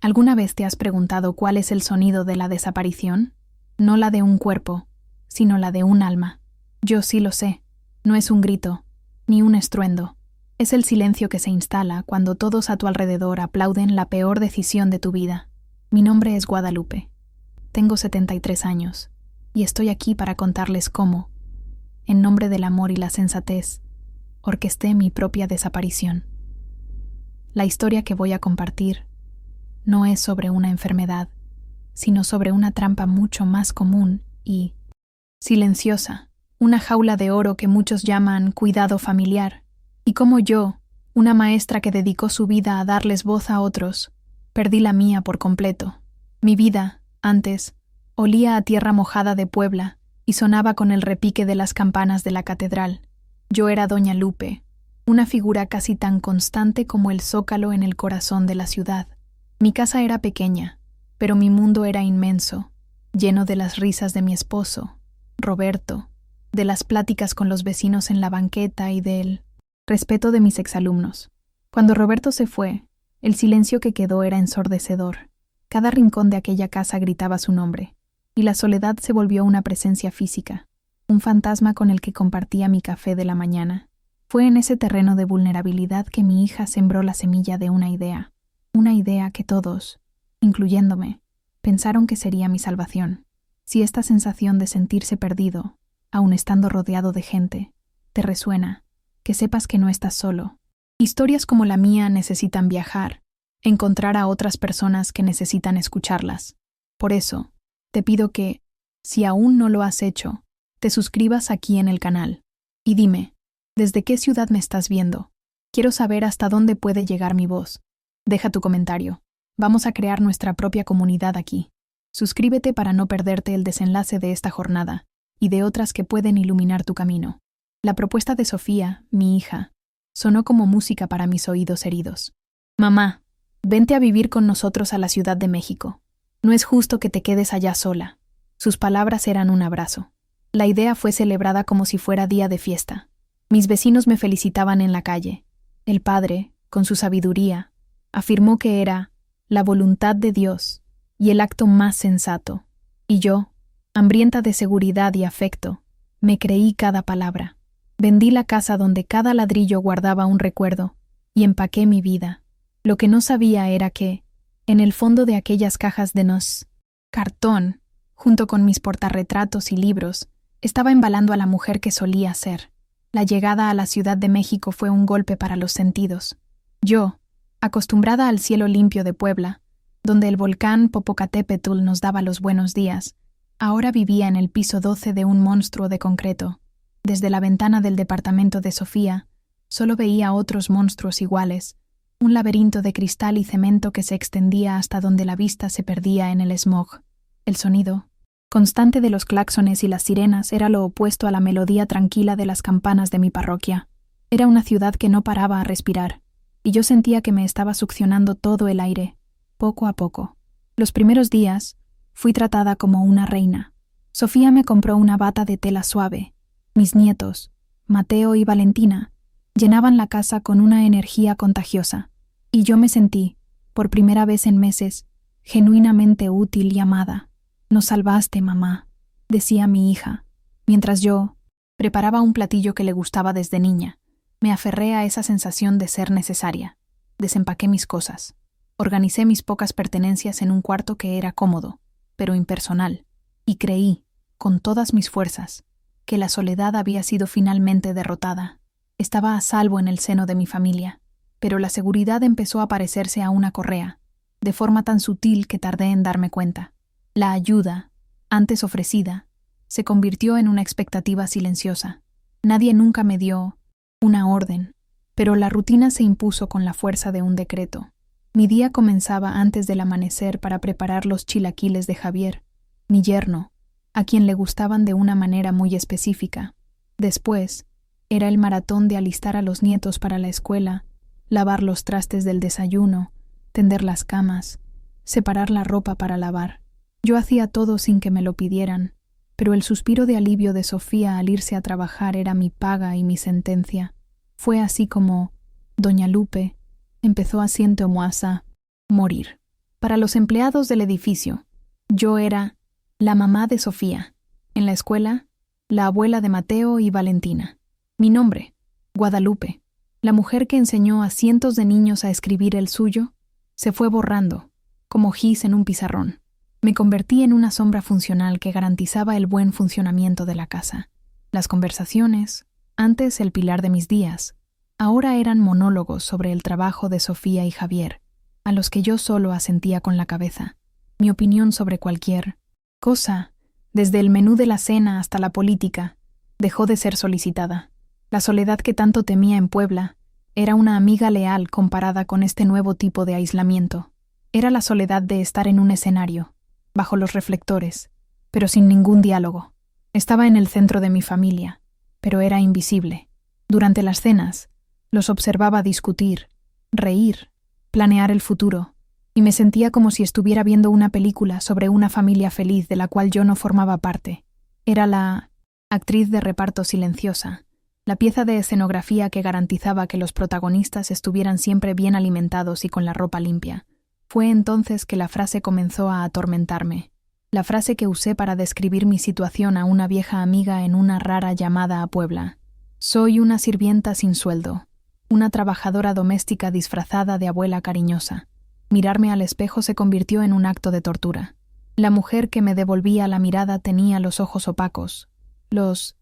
¿Alguna vez te has preguntado cuál es el sonido de la desaparición? No la de un cuerpo, sino la de un alma. Yo sí lo sé. No es un grito, ni un estruendo. Es el silencio que se instala cuando todos a tu alrededor aplauden la peor decisión de tu vida. Mi nombre es Guadalupe. Tengo 73 años, y estoy aquí para contarles cómo, en nombre del amor y la sensatez, orquesté mi propia desaparición. La historia que voy a compartir no es sobre una enfermedad, sino sobre una trampa mucho más común y silenciosa, una jaula de oro que muchos llaman cuidado familiar, y como yo, una maestra que dedicó su vida a darles voz a otros, perdí la mía por completo. Mi vida, antes, olía a tierra mojada de Puebla y sonaba con el repique de las campanas de la catedral. Yo era Doña Lupe, una figura casi tan constante como el zócalo en el corazón de la ciudad. Mi casa era pequeña, pero mi mundo era inmenso, lleno de las risas de mi esposo, Roberto, de las pláticas con los vecinos en la banqueta y del respeto de mis exalumnos. Cuando Roberto se fue, el silencio que quedó era ensordecedor. Cada rincón de aquella casa gritaba su nombre, y la soledad se volvió una presencia física, un fantasma con el que compartía mi café de la mañana. Fue en ese terreno de vulnerabilidad que mi hija sembró la semilla de una idea que todos, incluyéndome, pensaron que sería mi salvación. Si esta sensación de sentirse perdido, aun estando rodeado de gente, te resuena, que sepas que no estás solo. Historias como la mía necesitan viajar, encontrar a otras personas que necesitan escucharlas. Por eso, te pido que, si aún no lo has hecho, te suscribas aquí en el canal. Y dime, ¿desde qué ciudad me estás viendo? Quiero saber hasta dónde puede llegar mi voz. Deja tu comentario. Vamos a crear nuestra propia comunidad aquí. Suscríbete para no perderte el desenlace de esta jornada y de otras que pueden iluminar tu camino. La propuesta de Sofía, mi hija, sonó como música para mis oídos heridos. Mamá, vente a vivir con nosotros a la Ciudad de México. No es justo que te quedes allá sola. Sus palabras eran un abrazo. La idea fue celebrada como si fuera día de fiesta. Mis vecinos me felicitaban en la calle. El padre, con su sabiduría, afirmó que era la voluntad de Dios y el acto más sensato. Y yo, hambrienta de seguridad y afecto, me creí cada palabra. Vendí la casa donde cada ladrillo guardaba un recuerdo y empaqué mi vida. Lo que no sabía era que, en el fondo de aquellas cajas de cartón, junto con mis portarretratos y libros, estaba embalando a la mujer que solía ser. La llegada a la Ciudad de México fue un golpe para los sentidos. Yo, acostumbrada al cielo limpio de Puebla, donde el volcán Popocatépetl nos daba los buenos días, ahora vivía en el piso 12 de un monstruo de concreto. Desde la ventana del departamento de Sofía, solo veía otros monstruos iguales, un laberinto de cristal y cemento que se extendía hasta donde la vista se perdía en el smog. El sonido constante de los claxones y las sirenas era lo opuesto a la melodía tranquila de las campanas de mi parroquia. Era una ciudad que no paraba a respirar, y yo sentía que me estaba succionando todo el aire, poco a poco. Los primeros días, fui tratada como una reina. Sofía me compró una bata de tela suave. Mis nietos, Mateo y Valentina, llenaban la casa con una energía contagiosa, y yo me sentí, por primera vez en meses, genuinamente útil y amada. «Nos salvaste, mamá», decía mi hija, mientras yo preparaba un platillo que le gustaba desde niña. Me aferré a esa sensación de ser necesaria. Desempaqué mis cosas. Organicé mis pocas pertenencias en un cuarto que era cómodo, pero impersonal, y creí, con todas mis fuerzas, que la soledad había sido finalmente derrotada. Estaba a salvo en el seno de mi familia, pero la seguridad empezó a parecerse a una correa, de forma tan sutil que tardé en darme cuenta. La ayuda, antes ofrecida, se convirtió en una expectativa silenciosa. Nadie nunca me dio una orden, pero la rutina se impuso con la fuerza de un decreto. Mi día comenzaba antes del amanecer para preparar los chilaquiles de Javier, mi yerno, a quien le gustaban de una manera muy específica. Después, era el maratón de alistar a los nietos para la escuela, lavar los trastes del desayuno, tender las camas, separar la ropa para lavar. Yo hacía todo sin que me lo pidieran, pero el suspiro de alivio de Sofía al irse a trabajar era mi paga y mi sentencia. Fue así como Doña Lupe empezó a morir. Para los empleados del edificio, yo era la mamá de Sofía. En la escuela, la abuela de Mateo y Valentina. Mi nombre, Guadalupe, la mujer que enseñó a cientos de niños a escribir el suyo, se fue borrando, como gis en un pizarrón. Me convertí en una sombra funcional que garantizaba el buen funcionamiento de la casa. Las conversaciones, antes el pilar de mis días, ahora eran monólogos sobre el trabajo de Sofía y Javier, a los que yo solo asentía con la cabeza. Mi opinión sobre cualquier cosa, desde el menú de la cena hasta la política, dejó de ser solicitada. La soledad que tanto temía en Puebla era una amiga leal comparada con este nuevo tipo de aislamiento. Era la soledad de estar en un escenario, bajo los reflectores, pero sin ningún diálogo. Estaba en el centro de mi familia, pero era invisible. Durante las cenas, los observaba discutir, reír, planear el futuro, y me sentía como si estuviera viendo una película sobre una familia feliz de la cual yo no formaba parte. Era la actriz de reparto silenciosa, la pieza de escenografía que garantizaba que los protagonistas estuvieran siempre bien alimentados y con la ropa limpia. Fue entonces que la frase comenzó a atormentarme, la frase que usé para describir mi situación a una vieja amiga en una rara llamada a Puebla. Soy una sirvienta sin sueldo, una trabajadora doméstica disfrazada de abuela cariñosa. Mirarme al espejo se convirtió en un acto de tortura. La mujer que me devolvía la mirada tenía los ojos opacos, los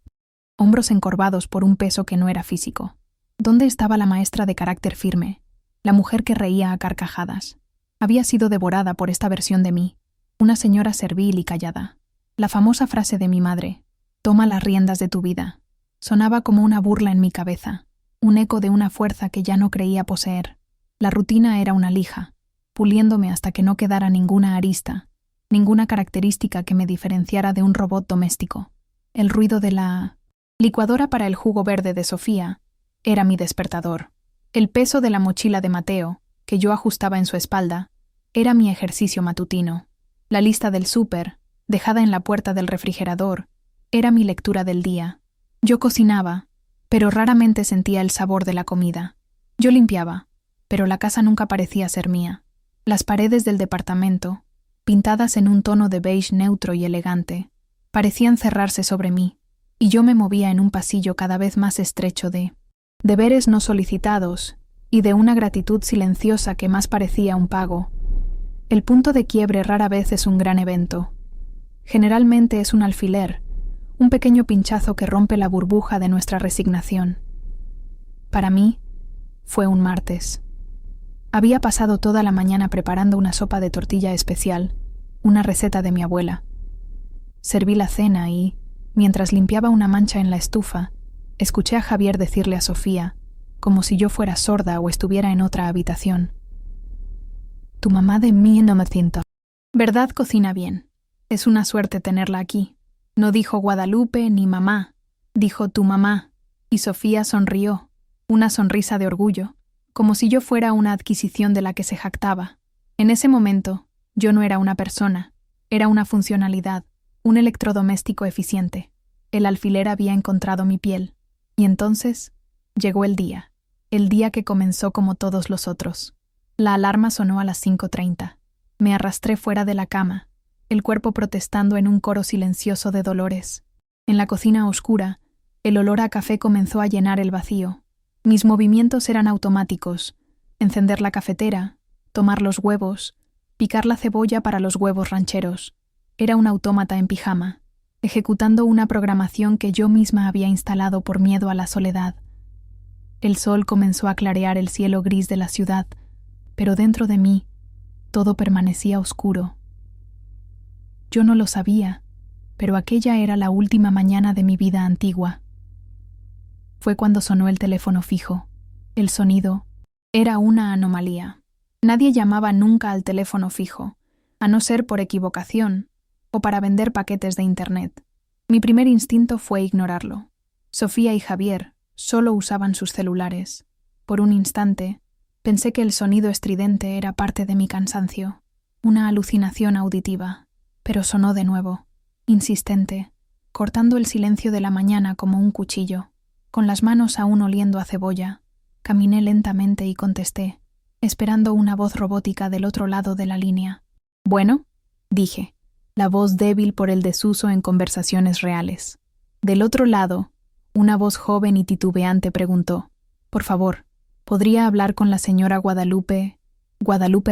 hombros encorvados por un peso que no era físico. ¿Dónde estaba la maestra de carácter firme? La mujer que reía a carcajadas. Había sido devorada por esta versión de mí, una señora servil y callada. La famosa frase de mi madre, «Toma las riendas de tu vida», sonaba como una burla en mi cabeza, un eco de una fuerza que ya no creía poseer. La rutina era una lija, puliéndome hasta que no quedara ninguna arista, ninguna característica que me diferenciara de un robot doméstico. El ruido de la licuadora para el jugo verde de Sofía era mi despertador. El peso de la mochila de Mateo, que yo ajustaba en su espalda, era mi ejercicio matutino. La lista del súper, dejada en la puerta del refrigerador, era mi lectura del día. Yo cocinaba, pero raramente sentía el sabor de la comida. Yo limpiaba, pero la casa nunca parecía ser mía. Las paredes del departamento, pintadas en un tono de beige neutro y elegante, parecían cerrarse sobre mí, y yo me movía en un pasillo cada vez más estrecho de deberes no solicitados y de una gratitud silenciosa que más parecía un pago. El punto de quiebre rara vez es un gran evento. Generalmente es un alfiler, un pequeño pinchazo que rompe la burbuja de nuestra resignación. Para mí, fue un martes. Había pasado toda la mañana preparando una sopa de tortilla especial, una receta de mi abuela. Serví la cena y, mientras limpiaba una mancha en la estufa, escuché a Javier decirle a Sofía, como si yo fuera sorda o estuviera en otra habitación: «Tu mamá de mí no me siento». «¿Verdad cocina bien? Es una suerte tenerla aquí». No dijo Guadalupe ni mamá, dijo tu mamá, y Sofía sonrió, una sonrisa de orgullo, como si yo fuera una adquisición de la que se jactaba. En ese momento, yo no era una persona, era una funcionalidad, un electrodoméstico eficiente. El alfiler había encontrado mi piel, y entonces llegó el día que comenzó como todos los otros. La alarma sonó a las 5:30. Me arrastré fuera de la cama, el cuerpo protestando en un coro silencioso de dolores. En la cocina oscura, el olor a café comenzó a llenar el vacío. Mis movimientos eran automáticos: encender la cafetera, tomar los huevos, picar la cebolla para los huevos rancheros. Era un autómata en pijama, ejecutando una programación que yo misma había instalado por miedo a la soledad. El sol comenzó a clarear el cielo gris de la ciudad, pero dentro de mí todo permanecía oscuro. Yo no lo sabía, pero aquella era la última mañana de mi vida antigua. Fue cuando sonó el teléfono fijo. El sonido era una anomalía. Nadie llamaba nunca al teléfono fijo, a no ser por equivocación o para vender paquetes de Internet. Mi primer instinto fue ignorarlo. Sofía y Javier solo usaban sus celulares. Por un instante, pensé que el sonido estridente era parte de mi cansancio, una alucinación auditiva. Pero sonó de nuevo, insistente, cortando el silencio de la mañana como un cuchillo. Con las manos aún oliendo a cebolla, caminé lentamente y contesté: esperando una voz robótica del otro lado de la línea. «Bueno», dije, la voz débil por el desuso en conversaciones reales. Del otro lado, una voz joven y titubeante preguntó: «Por favor, ¿podría hablar con la señora Guadalupe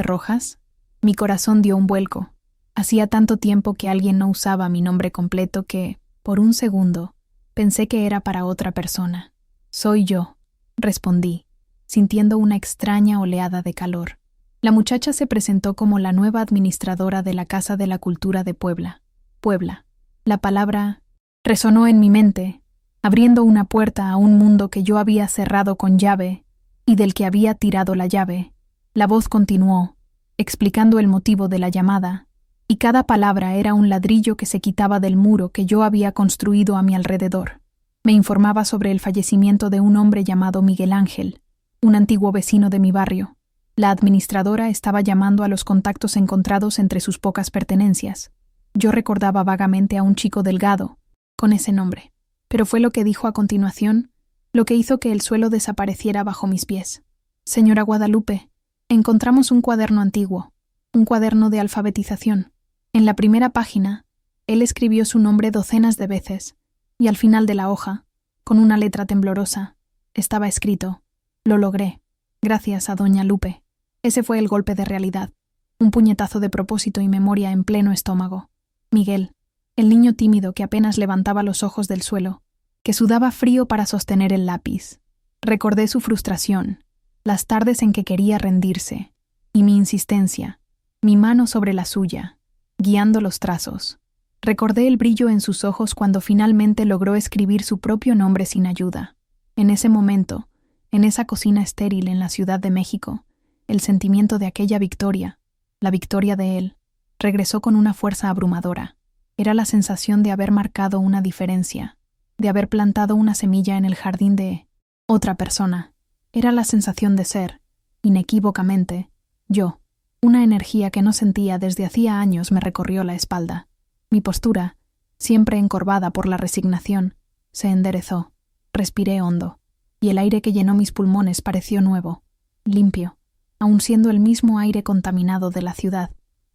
Rojas?» Mi corazón dio un vuelco. Hacía tanto tiempo que alguien no usaba mi nombre completo que, por un segundo, pensé que era para otra persona. «Soy yo», respondí, sintiendo una extraña oleada de calor. La muchacha se presentó como la nueva administradora de la Casa de la Cultura de Puebla. Puebla. La palabra resonó en mi mente, abriendo una puerta a un mundo que yo había cerrado con llave y del que había tirado la llave. La voz continuó, explicando el motivo de la llamada, y cada palabra era un ladrillo que se quitaba del muro que yo había construido a mi alrededor. Me informaba sobre el fallecimiento de un hombre llamado Miguel Ángel, un antiguo vecino de mi barrio. La administradora estaba llamando a los contactos encontrados entre sus pocas pertenencias. Yo recordaba vagamente a un chico delgado, con ese nombre, pero fue lo que dijo a continuación lo que hizo que el suelo desapareciera bajo mis pies. «Señora Guadalupe, encontramos un cuaderno antiguo, un cuaderno de alfabetización. En la primera página, él escribió su nombre docenas de veces, y al final de la hoja, con una letra temblorosa, estaba escrito: «Lo logré, gracias a doña Lupe». Ese fue el golpe de realidad, un puñetazo de propósito y memoria en pleno estómago. Miguel, el niño tímido que apenas levantaba los ojos del suelo, que sudaba frío para sostener el lápiz. Recordé su frustración, las tardes en que quería rendirse, y mi insistencia, mi mano sobre la suya, guiando los trazos. Recordé el brillo en sus ojos cuando finalmente logró escribir su propio nombre sin ayuda. En ese momento, en esa cocina estéril en la Ciudad de México, el sentimiento de aquella victoria, la victoria de él, regresó con una fuerza abrumadora. Era la sensación de haber marcado una diferencia, de haber plantado una semilla en el jardín de otra persona. Era la sensación de ser, inequívocamente, yo. Una energía que no sentía desde hacía años me recorrió la espalda. Mi postura, siempre encorvada por la resignación, se enderezó. Respiré hondo, y el aire que llenó mis pulmones pareció nuevo, limpio, aun siendo el mismo aire contaminado de la ciudad.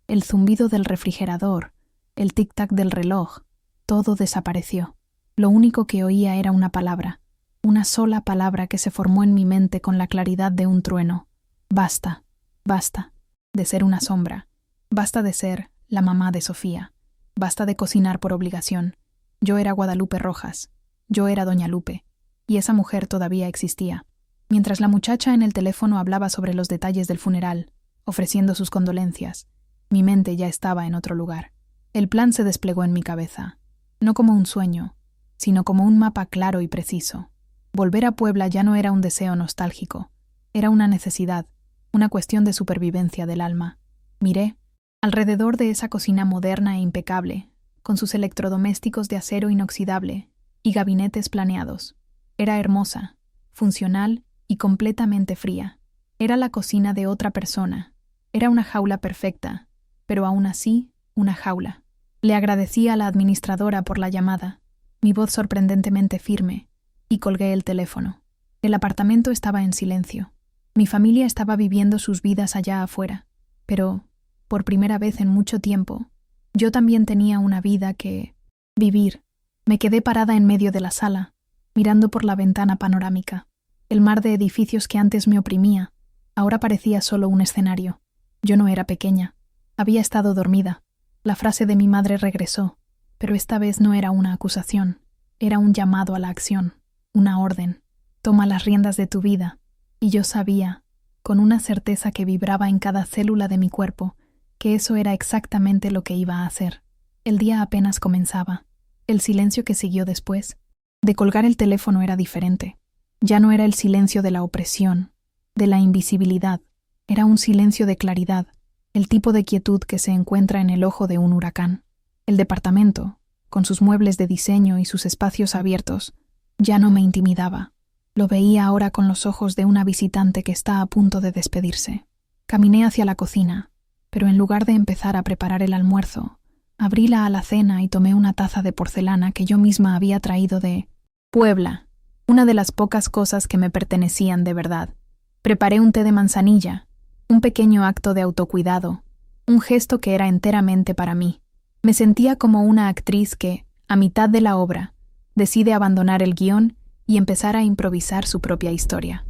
El zumbido del refrigerador, el tic-tac del reloj, todo desapareció. Lo único que oía era una palabra, una sola palabra que se formó en mi mente con la claridad de un trueno. Basta, basta de ser una sombra, basta de ser la mamá de Sofía, basta de cocinar por obligación. Yo era Guadalupe Rojas, yo era doña Lupe, y esa mujer todavía existía. Mientras la muchacha en el teléfono hablaba sobre los detalles del funeral, ofreciendo sus condolencias, mi mente ya estaba en otro lugar. El plan se desplegó en mi cabeza, no como un sueño, sino como un mapa claro y preciso. Volver a Puebla ya no era un deseo nostálgico, era una necesidad, una cuestión de supervivencia del alma. Miré alrededor de esa cocina moderna e impecable, con sus electrodomésticos de acero inoxidable y gabinetes planeados. Era hermosa, funcional y completamente fría. Era la cocina de otra persona. Era una jaula perfecta, pero aún así, una jaula. Le agradecí a la administradora por la llamada, mi voz sorprendentemente firme, y colgué el teléfono. El apartamento estaba en silencio. Mi familia estaba viviendo sus vidas allá afuera, pero, por primera vez en mucho tiempo, yo también tenía una vida que vivir. Me quedé parada en medio de la sala, mirando por la ventana panorámica. El mar de edificios que antes me oprimía, ahora parecía solo un escenario. Yo no era pequeña. Había estado dormida. La frase de mi madre regresó, pero esta vez no era una acusación. Era un llamado a la acción, una orden. Toma las riendas de tu vida. Y yo sabía, con una certeza que vibraba en cada célula de mi cuerpo, que eso era exactamente lo que iba a hacer. El día apenas comenzaba. El silencio que siguió después de colgar el teléfono era diferente. Ya no era el silencio de la opresión, de la invisibilidad. Era un silencio de claridad, el tipo de quietud que se encuentra en el ojo de un huracán. El departamento, con sus muebles de diseño y sus espacios abiertos, ya no me intimidaba. Lo veía ahora con los ojos de una visitante que está a punto de despedirse. Caminé hacia la cocina, pero en lugar de empezar a preparar el almuerzo, abrí la alacena y tomé una taza de porcelana que yo misma había traído de Puebla, una de las pocas cosas que me pertenecían de verdad. Preparé un té de manzanilla un pequeño acto de autocuidado, un gesto que era enteramente para mí. Me sentía como una actriz que, a mitad de la obra, decide abandonar el guión y empezar a improvisar su propia historia.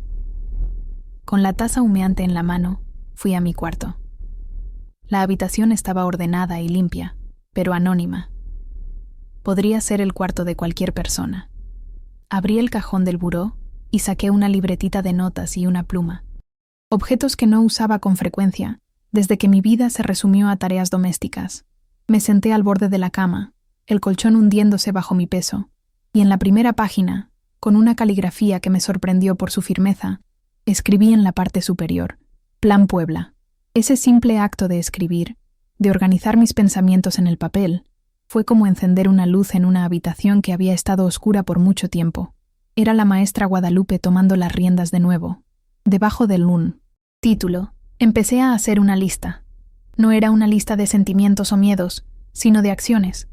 Con la taza humeante en la mano, fui a mi cuarto. La habitación estaba ordenada y limpia, pero anónima. Podría ser el cuarto de cualquier persona. Abrí el cajón del buró y saqué una libretita de notas y una pluma. Objetos que no usaba con frecuencia, desde que mi vida se resumió a tareas domésticas. Me senté al borde de la cama, el colchón hundiéndose bajo mi peso, y en la primera página, con una caligrafía que me sorprendió por su firmeza, escribí en la parte superior: Plan Puebla. Ese simple acto de escribir, de organizar mis pensamientos en el papel, fue como encender una luz en una habitación que había estado oscura por mucho tiempo. Era la maestra Guadalupe tomando las riendas de nuevo. Debajo del LUN. Título. Empecé a hacer una lista. No era una lista de sentimientos o miedos, sino de acciones,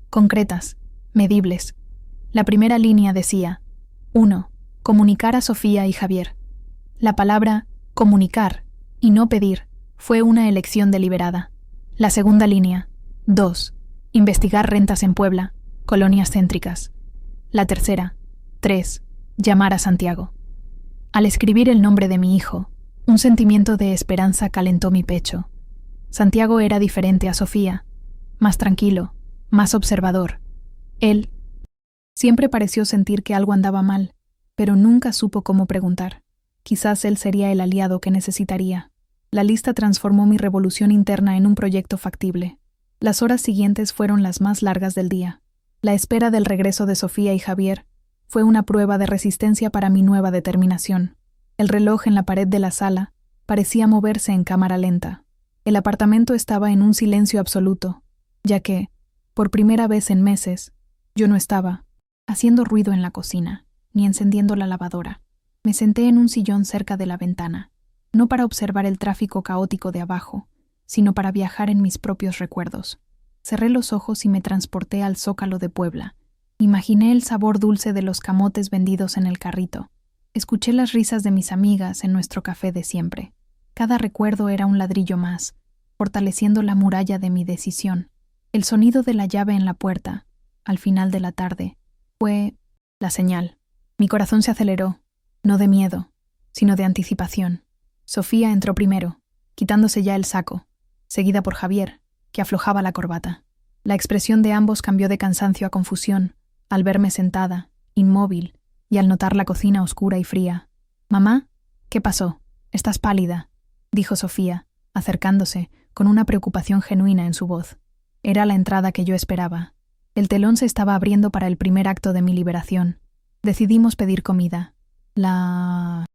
concretas, medibles. La primera línea decía: 1. Comunicar a Sofía y Javier. La palabra comunicar y no pedir fue una elección deliberada. La segunda línea: 2. Investigar rentas en Puebla, colonias céntricas. La tercera: 3. Llamar a Santiago. Al escribir el nombre de mi hijo, un sentimiento de esperanza calentó mi pecho. Santiago era diferente a Sofía, más tranquilo, más observador. Él siempre pareció sentir que algo andaba mal, pero nunca supo cómo preguntar. Quizás él sería el aliado que necesitaría. La lista transformó mi revolución interna en un proyecto factible. Las horas siguientes fueron las más largas del día. La espera del regreso de Sofía y Javier fue una prueba de resistencia para mi nueva determinación. El reloj en la pared de la sala parecía moverse en cámara lenta. El apartamento estaba en un silencio absoluto, ya que, por primera vez en meses, yo no estaba haciendo ruido en la cocina, ni encendiendo la lavadora. Me senté en un sillón cerca de la ventana, no para observar el tráfico caótico de abajo, sino para viajar en mis propios recuerdos. Cerré los ojos y me transporté al Zócalo de Puebla. Imaginé el sabor dulce de los camotes vendidos en el carrito. Escuché las risas de mis amigas en nuestro café de siempre. Cada recuerdo era un ladrillo más, fortaleciendo la muralla de mi decisión. El sonido de la llave en la puerta, al final de la tarde, fue la señal. Mi corazón se aceleró, no de miedo, sino de anticipación. Sofía entró primero, quitándose ya el saco, seguida por Javier, que aflojaba la corbata. La expresión de ambos cambió de cansancio a confusión, al verme sentada, inmóvil, y al notar la cocina oscura y fría. «Mamá, ¿qué pasó? Estás pálida», dijo Sofía, acercándose, con una preocupación genuina en su voz. Era la entrada que yo esperaba. El telón se estaba abriendo para el primer acto de mi liberación. Decidimos pedir comida. La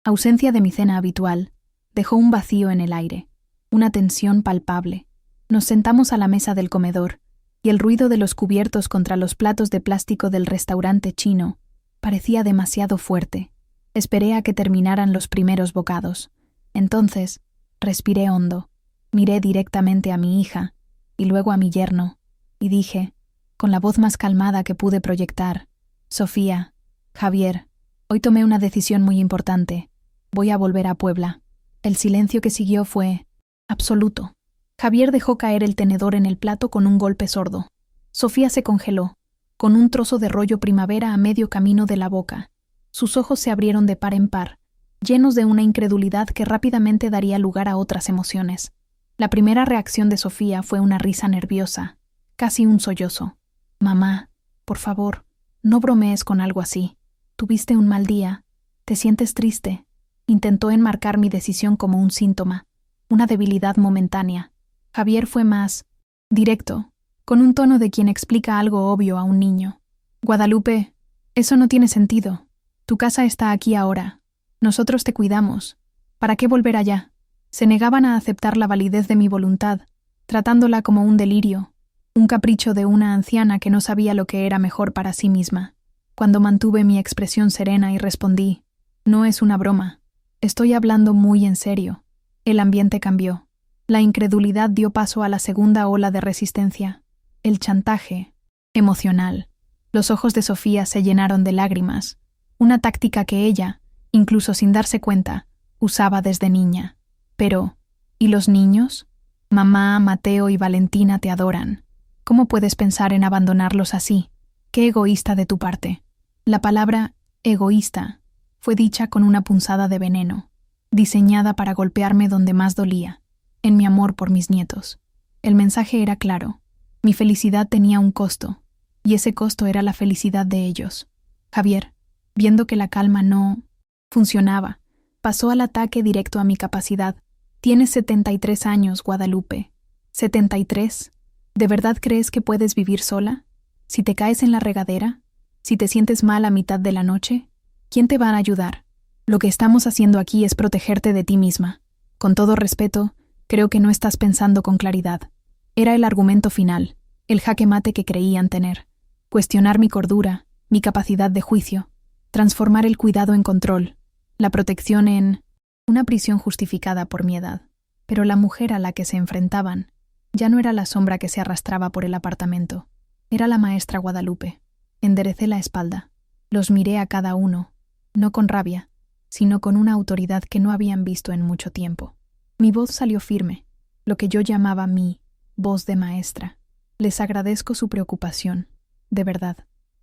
ausencia de mi cena habitual dejó un vacío en el aire, una tensión palpable. Nos sentamos a la mesa del comedor, y el ruido de los cubiertos contra los platos de plástico del restaurante chino parecía demasiado fuerte. Esperé a que terminaran los primeros bocados. Entonces, respiré hondo, miré directamente a mi hija y luego a mi yerno, y dije, con la voz más calmada que pude proyectar: «Sofía, Javier, hoy tomé una decisión muy importante. Voy a volver a Puebla». El silencio que siguió fue absoluto. Javier dejó caer el tenedor en el plato con un golpe sordo. Sofía se congeló, con un trozo de rollo primavera a medio camino de la boca. Sus ojos se abrieron de par en par, llenos de una incredulidad que rápidamente daría lugar a otras emociones. La primera reacción de Sofía fue una risa nerviosa, casi un sollozo. «Mamá, por favor, no bromees con algo así. Tuviste un mal día. ¿Te sientes triste?» Intentó enmarcar mi decisión como un síntoma, una debilidad momentánea. Javier fue más directo, con un tono de quien explica algo obvio a un niño. «Guadalupe, eso no tiene sentido. Tu casa está aquí ahora. Nosotros te cuidamos. ¿Para qué volver allá?» Se negaban a aceptar la validez de mi voluntad, tratándola como un delirio, un capricho de una anciana que no sabía lo que era mejor para sí misma. Cuando mantuve mi expresión serena y respondí: «No es una broma. Estoy hablando muy en serio». El ambiente cambió. La incredulidad dio paso a la segunda ola de resistencia, el chantaje emocional. Los ojos de Sofía se llenaron de lágrimas, una táctica que ella, incluso sin darse cuenta, usaba desde niña. Pero, ¿y los niños? Mamá, Mateo y Valentina te adoran. ¿Cómo puedes pensar en abandonarlos así? ¡Qué egoísta de tu parte! La palabra egoísta fue dicha con una punzada de veneno, diseñada para golpearme donde más dolía, en mi amor por mis nietos. El mensaje era claro. Mi felicidad tenía un costo, y ese costo era la felicidad de ellos. Javier, viendo que la calma no funcionaba, pasó al ataque directo a mi capacidad. Tienes 73 años, Guadalupe. ¿73? ¿De verdad crees que puedes vivir sola? Si te caes en la regadera, si te sientes mal a mitad de la noche, ¿quién te va a ayudar? Lo que estamos haciendo aquí es protegerte de ti misma. Con todo respeto, creo que no estás pensando con claridad. Era el argumento final, el jaque mate que creían tener. Cuestionar mi cordura, mi capacidad de juicio, transformar el cuidado en control, la protección en una prisión justificada por mi edad. Pero la mujer a la que se enfrentaban ya no era la sombra que se arrastraba por el apartamento. Era la maestra Guadalupe. Enderecé la espalda. Los miré a cada uno, no con rabia, sino con una autoridad que no habían visto en mucho tiempo. Mi voz salió firme, lo que yo llamaba mi voz de maestra. Les agradezco su preocupación, de verdad,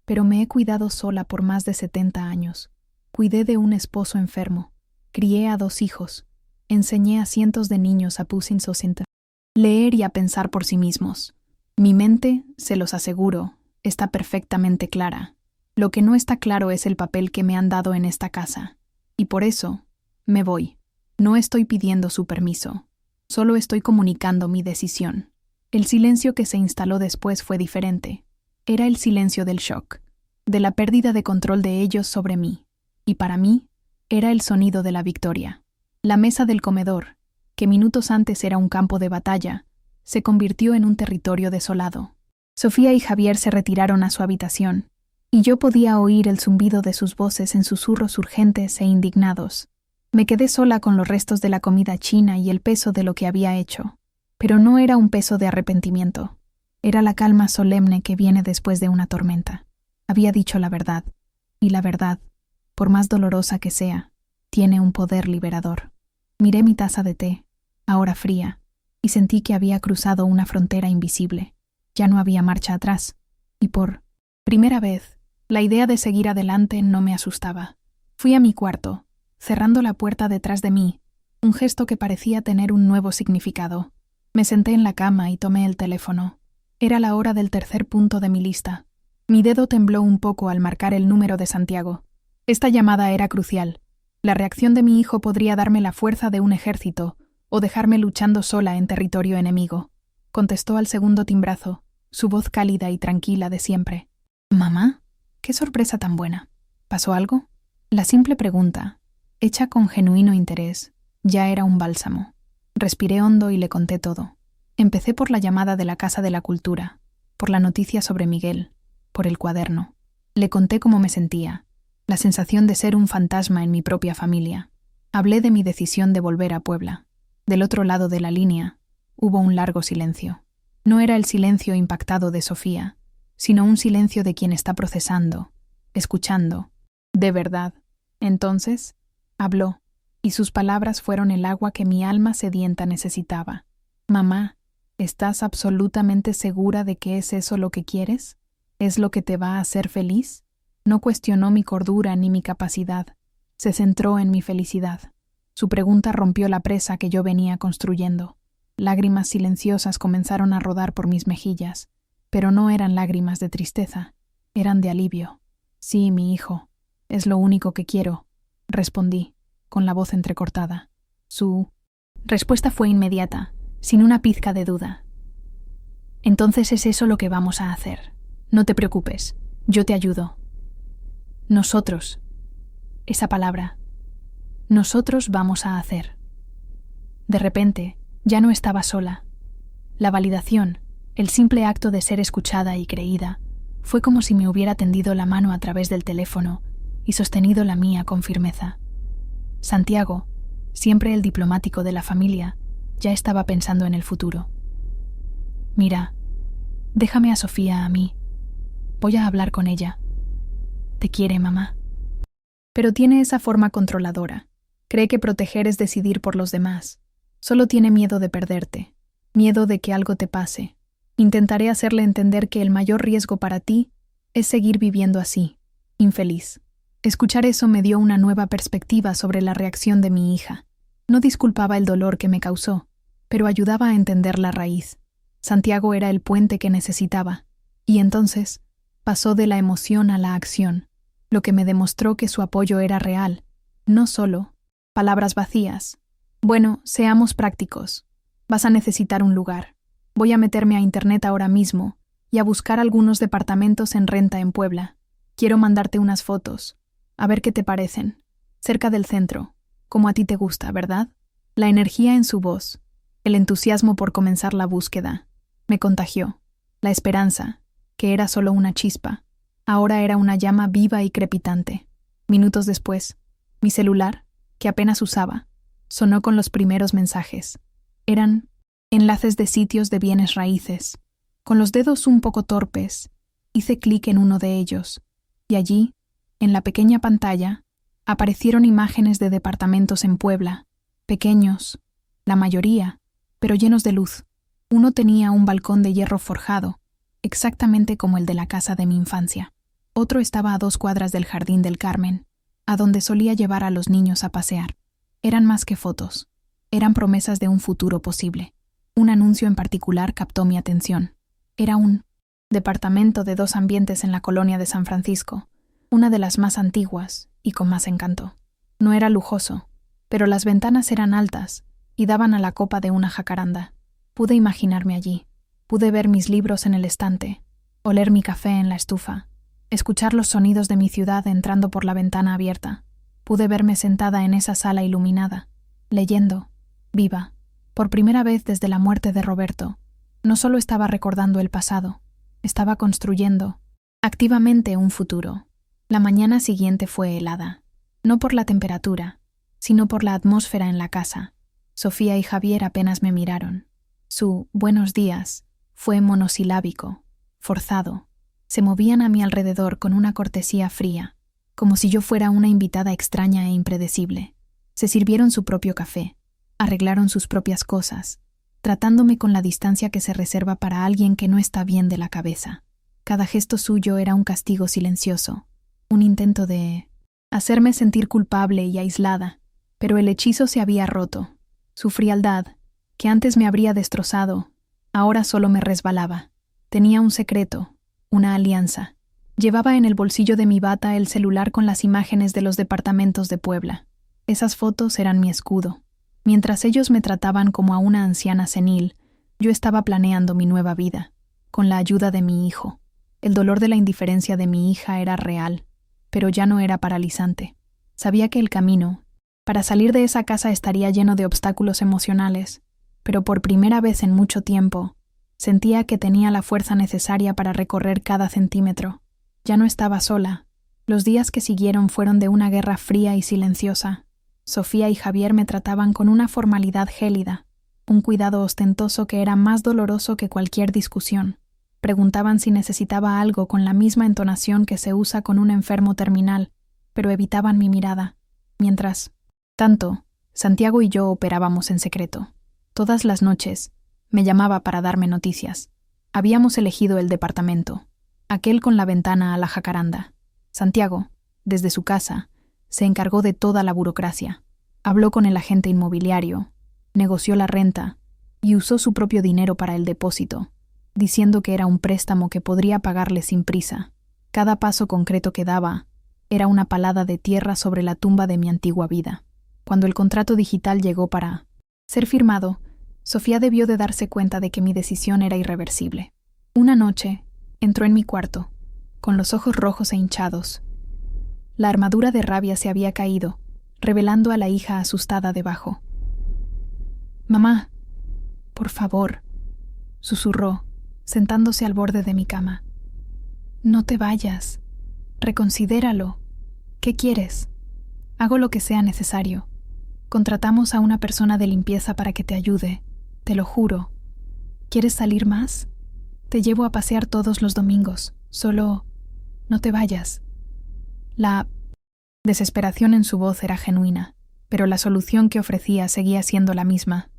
pero me he cuidado sola por más de 70 años. Cuidé de un esposo enfermo, crié a 2 hijos, enseñé a cientos de niños a leer y a pensar por sí mismos. Mi mente, se los aseguro, está perfectamente clara. Lo que no está claro es el papel que me han dado en esta casa. Y por eso, me voy. No estoy pidiendo su permiso. Solo estoy comunicando mi decisión. El silencio que se instaló después fue diferente. Era el silencio del shock, de la pérdida de control de ellos sobre mí. Y para mí, era el sonido de la victoria. La mesa del comedor, que minutos antes era un campo de batalla, se convirtió en un territorio desolado. Sofía y Javier se retiraron a su habitación, y yo podía oír el zumbido de sus voces en susurros urgentes e indignados. Me quedé sola con los restos de la comida china y el peso de lo que había hecho. Pero no era un peso de arrepentimiento. Era la calma solemne que viene después de una tormenta. Había dicho la verdad, y la verdad, por más dolorosa que sea, tiene un poder liberador. Miré mi taza de té, ahora fría, y sentí que había cruzado una frontera invisible. Ya no había marcha atrás, y por primera vez, la idea de seguir adelante no me asustaba. Fui a mi cuarto, cerrando la puerta detrás de mí, un gesto que parecía tener un nuevo significado. Me senté en la cama y tomé el teléfono. Era la hora del 3er punto de mi lista. Mi dedo tembló un poco al marcar el número de Santiago. Esta llamada era crucial. La reacción de mi hijo podría darme la fuerza de un ejército o dejarme luchando sola en territorio enemigo. Contestó al segundo timbrazo, su voz cálida y tranquila de siempre. «¿Mamá? Qué sorpresa tan buena. ¿Pasó algo?» La simple pregunta, hecha con genuino interés, ya era un bálsamo. Respiré hondo y le conté todo. Empecé por la llamada de la Casa de la Cultura, por la noticia sobre Miguel, por el cuaderno. Le conté cómo me sentía, la sensación de ser un fantasma en mi propia familia. Hablé de mi decisión de volver a Puebla. Del otro lado de la línea, hubo un largo silencio. No era el silencio impactado de Sofía, sino un silencio de quien está procesando, escuchando. De verdad. Entonces, habló, y sus palabras fueron el agua que mi alma sedienta necesitaba. «Mamá, ¿estás absolutamente segura de que es eso lo que quieres? ¿Es lo que te va a hacer feliz?» No cuestionó mi cordura ni mi capacidad. Se centró en mi felicidad. Su pregunta rompió la presa que yo venía construyendo. Lágrimas silenciosas comenzaron a rodar por mis mejillas, pero no eran lágrimas de tristeza, eran de alivio. «Sí, mi hijo, es lo único que quiero», respondí, con la voz entrecortada. Su respuesta fue inmediata, sin una pizca de duda. «Entonces es eso lo que vamos a hacer. No te preocupes, yo te ayudo». Nosotros. Esa palabra. Nosotros vamos a hacer. De repente, ya no estaba sola. La validación, el simple acto de ser escuchada y creída, fue como si me hubiera tendido la mano a través del teléfono y sostenido la mía con firmeza. Santiago, siempre el diplomático de la familia, ya estaba pensando en el futuro. «Mira, déjame a Sofía a mí. Voy a hablar con ella. Te quiere, mamá». Pero tiene esa forma controladora. Cree que proteger es decidir por los demás. Solo tiene miedo de perderte, miedo de que algo te pase. Intentaré hacerle entender que el mayor riesgo para ti es seguir viviendo así, infeliz. Escuchar eso me dio una nueva perspectiva sobre la reacción de mi hija. No disculpaba el dolor que me causó, pero ayudaba a entender la raíz. Santiago era el puente que necesitaba, y entonces pasó de la emoción a la acción, lo que me demostró que su apoyo era real, no solo palabras vacías. Bueno, seamos prácticos. Vas a necesitar un lugar. Voy a meterme a internet ahora mismo y a buscar algunos departamentos en renta en Puebla. Quiero mandarte unas fotos, a ver qué te parecen. Cerca del centro, como a ti te gusta, ¿verdad? La energía en su voz, el entusiasmo por comenzar la búsqueda, me contagió. La esperanza, que era solo una chispa, ahora era una llama viva y crepitante. Minutos después, mi celular, que apenas usaba, sonó con los primeros mensajes. Eran enlaces de sitios de bienes raíces. Con los dedos un poco torpes, hice clic en uno de ellos, y allí, en la pequeña pantalla, aparecieron imágenes de departamentos en Puebla, pequeños, la mayoría, pero llenos de luz. Uno tenía un balcón de hierro forjado, exactamente como el de la casa de mi infancia. Otro estaba a 2 cuadras del Jardín del Carmen, a donde solía llevar a los niños a pasear. Eran más que fotos, eran promesas de un futuro posible. Un anuncio en particular captó mi atención. Era un departamento de 2 ambientes en la colonia de San Francisco, una de las más antiguas y con más encanto. No era lujoso, pero las ventanas eran altas y daban a la copa de una jacaranda. Pude imaginarme allí, pude ver mis libros en el estante, oler mi café en la estufa, escuchar los sonidos de mi ciudad entrando por la ventana abierta. Pude verme sentada en esa sala iluminada, leyendo, viva. Por primera vez desde la muerte de Roberto, no solo estaba recordando el pasado, estaba construyendo activamente un futuro. La mañana siguiente fue helada, no por la temperatura, sino por la atmósfera en la casa. Sofía y Javier apenas me miraron. Su «buenos días» fue monosilábico, forzado. Se movían a mi alrededor con una cortesía fría, como si yo fuera una invitada extraña e impredecible. Se sirvieron su propio café, arreglaron sus propias cosas, tratándome con la distancia que se reserva para alguien que no está bien de la cabeza. Cada gesto suyo era un castigo silencioso, un intento de hacerme sentir culpable y aislada, pero el hechizo se había roto. Su frialdad, que antes me habría destrozado, ahora solo me resbalaba. Tenía un secreto, una alianza. Llevaba en el bolsillo de mi bata el celular con las imágenes de los departamentos de Puebla. Esas fotos eran mi escudo. Mientras ellos me trataban como a una anciana senil, yo estaba planeando mi nueva vida, con la ayuda de mi hijo. El dolor de la indiferencia de mi hija era real, pero ya no era paralizante. Sabía que el camino para salir de esa casa estaría lleno de obstáculos emocionales, pero por primera vez en mucho tiempo, sentía que tenía la fuerza necesaria para recorrer cada centímetro. Ya no estaba sola. Los días que siguieron fueron de una guerra fría y silenciosa. Sofía y Javier me trataban con una formalidad gélida, un cuidado ostentoso que era más doloroso que cualquier discusión. Preguntaban si necesitaba algo con la misma entonación que se usa con un enfermo terminal, pero evitaban mi mirada. Mientras tanto, Santiago y yo operábamos en secreto. Todas las noches me llamaba para darme noticias. Habíamos elegido el departamento, aquel con la ventana a la jacaranda. Santiago, desde su casa, se encargó de toda la burocracia. Habló con el agente inmobiliario, negoció la renta y usó su propio dinero para el depósito, diciendo que era un préstamo que podría pagarle sin prisa. Cada paso concreto que daba era una palada de tierra sobre la tumba de mi antigua vida. Cuando el contrato digital llegó para ser firmado, Sofía debió de darse cuenta de que mi decisión era irreversible. Una noche, entró en mi cuarto, con los ojos rojos e hinchados. La armadura de rabia se había caído, revelando a la hija asustada debajo. «Mamá, por favor», susurró, sentándose al borde de mi cama. «No te vayas. Reconsidéralo. ¿Qué quieres? Hago lo que sea necesario. Contratamos a una persona de limpieza para que te ayude, te lo juro. ¿Quieres salir más? Te llevo a pasear todos los domingos. Solo no te vayas». La desesperación en su voz era genuina, pero la solución que ofrecía seguía siendo la misma.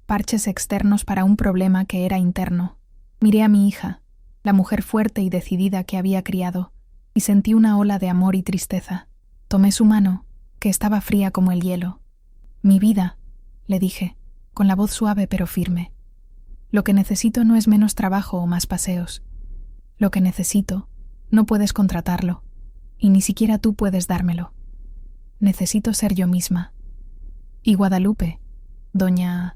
parches externos para un problema que era interno. Miré a mi hija, la mujer fuerte y decidida que había criado, y sentí una ola de amor y tristeza. Tomé su mano, que estaba fría como el hielo. «Mi vida», le dije, con la voz suave pero firme. «Lo que necesito no es menos trabajo o más paseos. Lo que necesito, no puedes contratarlo, y ni siquiera tú puedes dármelo. Necesito ser yo misma. Y Guadalupe, doña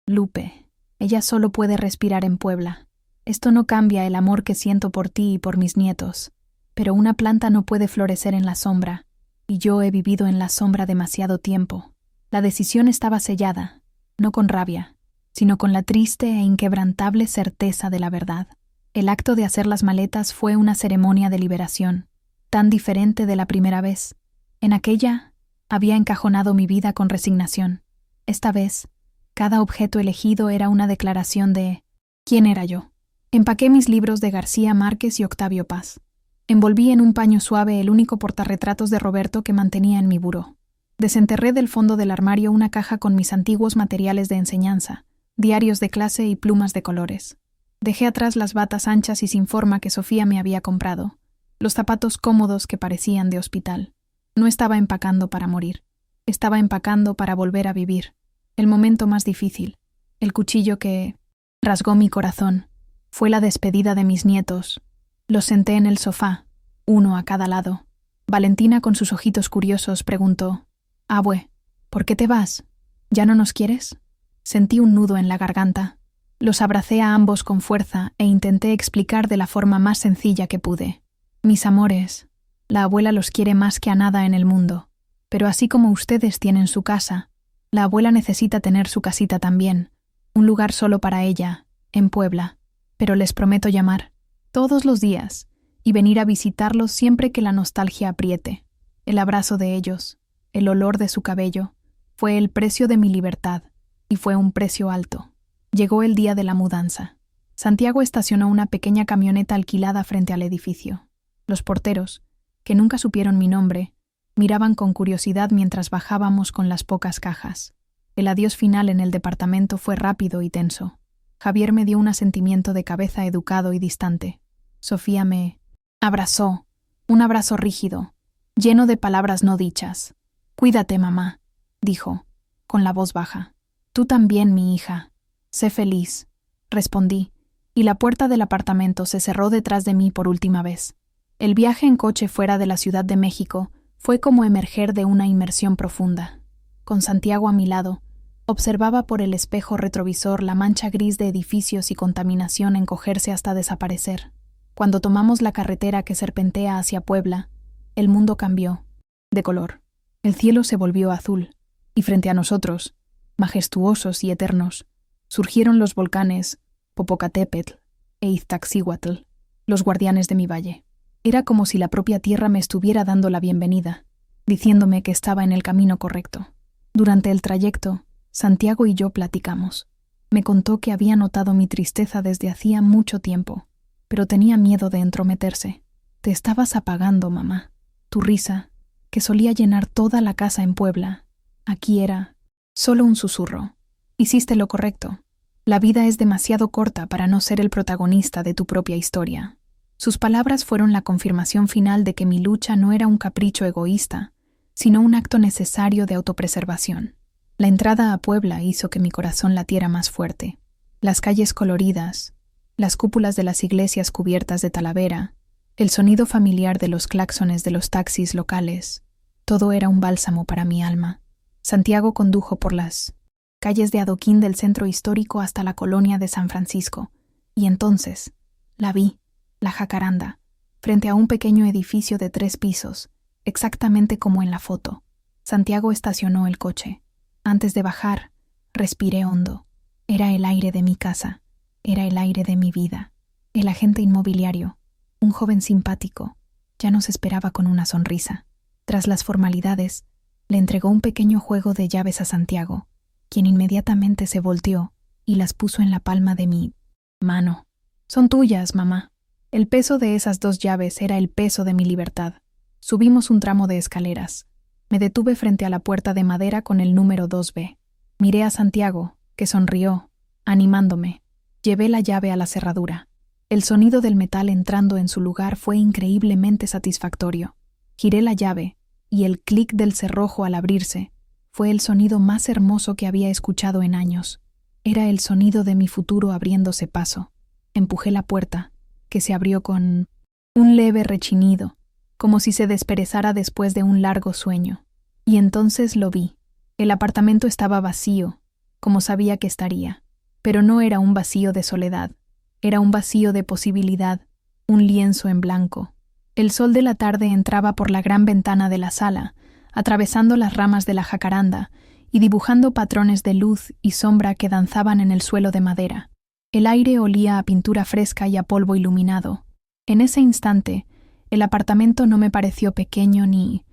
Lupe, ella solo puede respirar en Puebla. Esto no cambia el amor que siento por ti y por mis nietos, pero una planta no puede florecer en la sombra, y yo he vivido en la sombra demasiado tiempo. La decisión estaba sellada, no con rabia, sino con la triste e inquebrantable certeza de la verdad. El acto de hacer las maletas fue una ceremonia de liberación, tan diferente de la primera vez. En aquella, había encajonado mi vida con resignación. Esta vez, cada objeto elegido era una declaración de ¿quién era yo? Empaqué mis libros de García Márquez y Octavio Paz. Envolví en un paño suave el único portarretratos de Roberto que mantenía en mi buró. Desenterré del fondo del armario una caja con mis antiguos materiales de enseñanza, diarios de clase y plumas de colores. Dejé atrás las batas anchas y sin forma que Sofía me había comprado, los zapatos cómodos que parecían de hospital. No estaba empacando para morir. Estaba empacando para volver a vivir. El momento más difícil, el cuchillo que rasgó mi corazón, fue la despedida de mis nietos. Los senté en el sofá, uno a cada lado. Valentina, con sus ojitos curiosos, preguntó: «Abue, ¿por qué te vas? ¿Ya no nos quieres?» Sentí un nudo en la garganta. Los abracé a ambos con fuerza e intenté explicar de la forma más sencilla que pude. «Mis amores, la abuela los quiere más que a nada en el mundo, pero así como ustedes tienen su casa, la abuela necesita tener su casita también, un lugar solo para ella, en Puebla. Pero les prometo llamar todos los días y venir a visitarlos siempre que la nostalgia apriete. El abrazo de ellos, el olor de su cabello, fue el precio de mi libertad, y fue un precio alto». Llegó el día de la mudanza. Santiago estacionó una pequeña camioneta alquilada frente al edificio. Los porteros, que nunca supieron mi nombre, miraban con curiosidad mientras bajábamos con las pocas cajas. El adiós final en el departamento fue rápido y tenso. Javier me dio un asentimiento de cabeza educado y distante. Sofía me abrazó, un abrazo rígido, lleno de palabras no dichas. «Cuídate, mamá», dijo, con la voz baja. «Tú también, mi hija. Sé feliz», respondí, y la puerta del apartamento se cerró detrás de mí por última vez. El viaje en coche fuera de la Ciudad de México fue como emerger de una inmersión profunda. Con Santiago a mi lado, observaba por el espejo retrovisor la mancha gris de edificios y contaminación encogerse hasta desaparecer. Cuando tomamos la carretera que serpentea hacia Puebla, el mundo cambió, de color. El cielo se volvió azul, y frente a nosotros, majestuosos y eternos, surgieron los volcanes Popocatépetl e Iztaccíhuatl, los guardianes de mi valle. Era como si la propia tierra me estuviera dando la bienvenida, diciéndome que estaba en el camino correcto. Durante el trayecto, Santiago y yo platicamos. Me contó que había notado mi tristeza desde hacía mucho tiempo, pero tenía miedo de entrometerse. «Te estabas apagando, mamá. Tu risa, que solía llenar toda la casa en Puebla, aquí era solo un susurro. Hiciste lo correcto. La vida es demasiado corta para no ser el protagonista de tu propia historia». Sus palabras fueron la confirmación final de que mi lucha no era un capricho egoísta, sino un acto necesario de autopreservación. La entrada a Puebla hizo que mi corazón latiera más fuerte. Las calles coloridas, las cúpulas de las iglesias cubiertas de talavera, el sonido familiar de los claxones de los taxis locales, todo era un bálsamo para mi alma. Santiago condujo por las calles de adoquín del centro histórico hasta la colonia de San Francisco, y entonces la vi, la jacaranda, frente a un pequeño edificio de 3 pisos, exactamente como en la foto. Santiago estacionó el coche. Antes de bajar, respiré hondo. Era el aire de mi casa, era el aire de mi vida. El agente inmobiliario, un joven simpático, ya nos esperaba con una sonrisa. Tras las formalidades, le entregó un pequeño juego de llaves a Santiago, quien inmediatamente se volteó y las puso en la palma de mi mano. «Son tuyas, mamá». El peso de esas 2 llaves era el peso de mi libertad. Subimos un tramo de escaleras. Me detuve frente a la puerta de madera con el número 2B. Miré a Santiago, que sonrió, animándome. Llevé la llave a la cerradura. El sonido del metal entrando en su lugar fue increíblemente satisfactorio. Giré la llave, y el clic del cerrojo al abrirse fue el sonido más hermoso que había escuchado en años. Era el sonido de mi futuro abriéndose paso. Empujé la puerta, que se abrió con un leve rechinido, como si se desperezara después de un largo sueño. Y entonces lo vi. El apartamento estaba vacío, como sabía que estaría. Pero no era un vacío de soledad. Era un vacío de posibilidad, un lienzo en blanco. El sol de la tarde entraba por la gran ventana de la sala, atravesando las ramas de la jacaranda y dibujando patrones de luz y sombra que danzaban en el suelo de madera. El aire olía a pintura fresca y a polvo iluminado. En ese instante, el apartamento no me pareció pequeño ni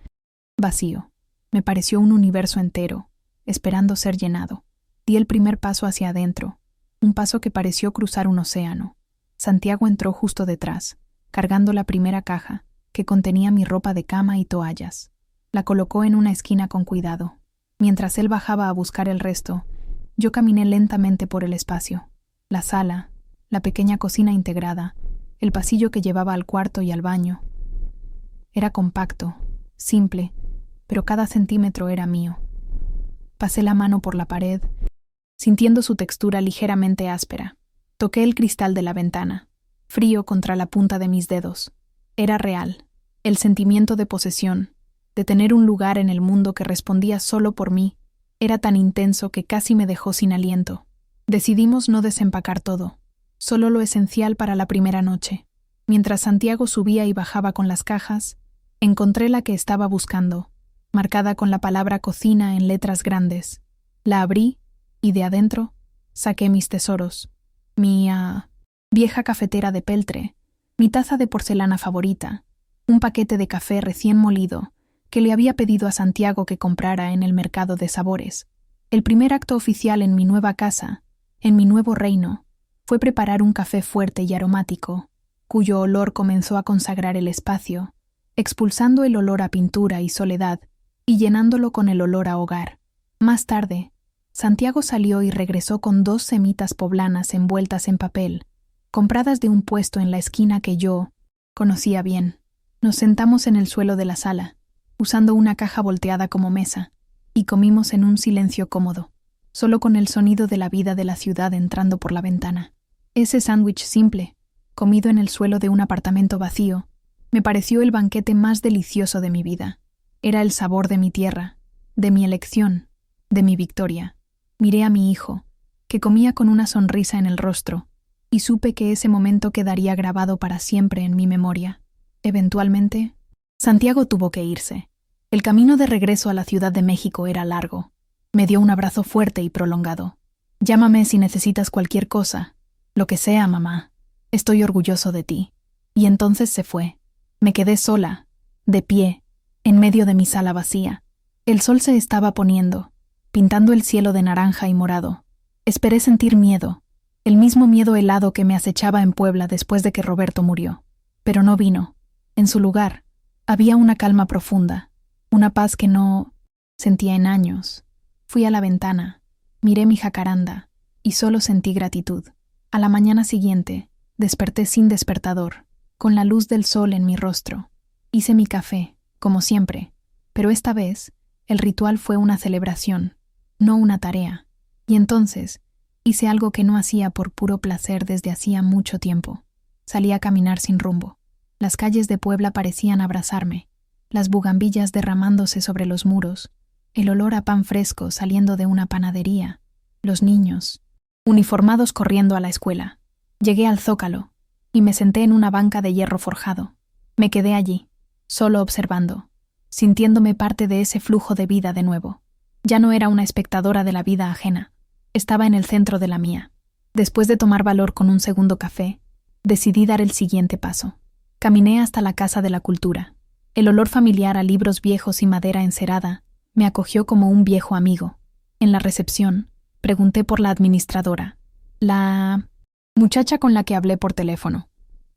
vacío. Me pareció un universo entero, esperando ser llenado. Di el primer paso hacia adentro, un paso que pareció cruzar un océano. Santiago entró justo detrás, cargando la primera caja, que contenía mi ropa de cama y toallas. La colocó en una esquina con cuidado. Mientras él bajaba a buscar el resto, yo caminé lentamente por el espacio. La sala, la pequeña cocina integrada, el pasillo que llevaba al cuarto y al baño. Era compacto, simple, pero cada centímetro era mío. Pasé la mano por la pared, sintiendo su textura ligeramente áspera. Toqué el cristal de la ventana, frío contra la punta de mis dedos. Era real, el sentimiento de posesión, de tener un lugar en el mundo que respondía solo por mí, era tan intenso que casi me dejó sin aliento. Decidimos no desempacar todo, solo lo esencial para la primera noche. Mientras Santiago subía y bajaba con las cajas, encontré la que estaba buscando, marcada con la palabra cocina en letras grandes. La abrí y de adentro saqué mis tesoros. Mi vieja cafetera de peltre, mi taza de porcelana favorita, un paquete de café recién molido que le había pedido a Santiago que comprara en el mercado de sabores. El primer acto oficial en mi nueva casa, en mi nuevo reino, fue preparar un café fuerte y aromático, cuyo olor comenzó a consagrar el espacio, expulsando el olor a pintura y soledad y llenándolo con el olor a hogar. Más tarde, Santiago salió y regresó con 2 semitas poblanas envueltas en papel, compradas de un puesto en la esquina que yo conocía bien. Nos sentamos en el suelo de la sala, usando una caja volteada como mesa, y comimos en un silencio cómodo, solo con el sonido de la vida de la ciudad entrando por la ventana. Ese sándwich simple, comido en el suelo de un apartamento vacío, me pareció el banquete más delicioso de mi vida. Era el sabor de mi tierra, de mi elección, de mi victoria. Miré a mi hijo, que comía con una sonrisa en el rostro, y supe que ese momento quedaría grabado para siempre en mi memoria. Eventualmente, Santiago tuvo que irse. El camino de regreso a la Ciudad de México era largo. Me dio un abrazo fuerte y prolongado. Llámame si necesitas cualquier cosa. Lo que sea, mamá. Estoy orgulloso de ti. Y entonces se fue. Me quedé sola, de pie, en medio de mi sala vacía. El sol se estaba poniendo, pintando el cielo de naranja y morado. Esperé sentir miedo, el mismo miedo helado que me acechaba en Puebla después de que Roberto murió. Pero no vino. En su lugar, había una calma profunda, una paz que no sentía en años. Fui a la ventana, miré mi jacaranda, y solo sentí gratitud. A la mañana siguiente, desperté sin despertador, con la luz del sol en mi rostro. Hice mi café, como siempre, pero esta vez, el ritual fue una celebración, no una tarea. Y entonces, hice algo que no hacía por puro placer desde hacía mucho tiempo. Salí a caminar sin rumbo. Las calles de Puebla parecían abrazarme, las bugambillas derramándose sobre los muros, el olor a pan fresco saliendo de una panadería, los niños, uniformados corriendo a la escuela. Llegué al Zócalo y me senté en una banca de hierro forjado. Me quedé allí, solo observando, sintiéndome parte de ese flujo de vida de nuevo. Ya no era una espectadora de la vida ajena, estaba en el centro de la mía. Después de tomar valor con un segundo café, decidí dar el siguiente paso. Caminé hasta la Casa de la Cultura. El olor familiar a libros viejos y madera encerada me acogió como un viejo amigo. En la recepción, pregunté por la administradora, la muchacha con la que hablé por teléfono.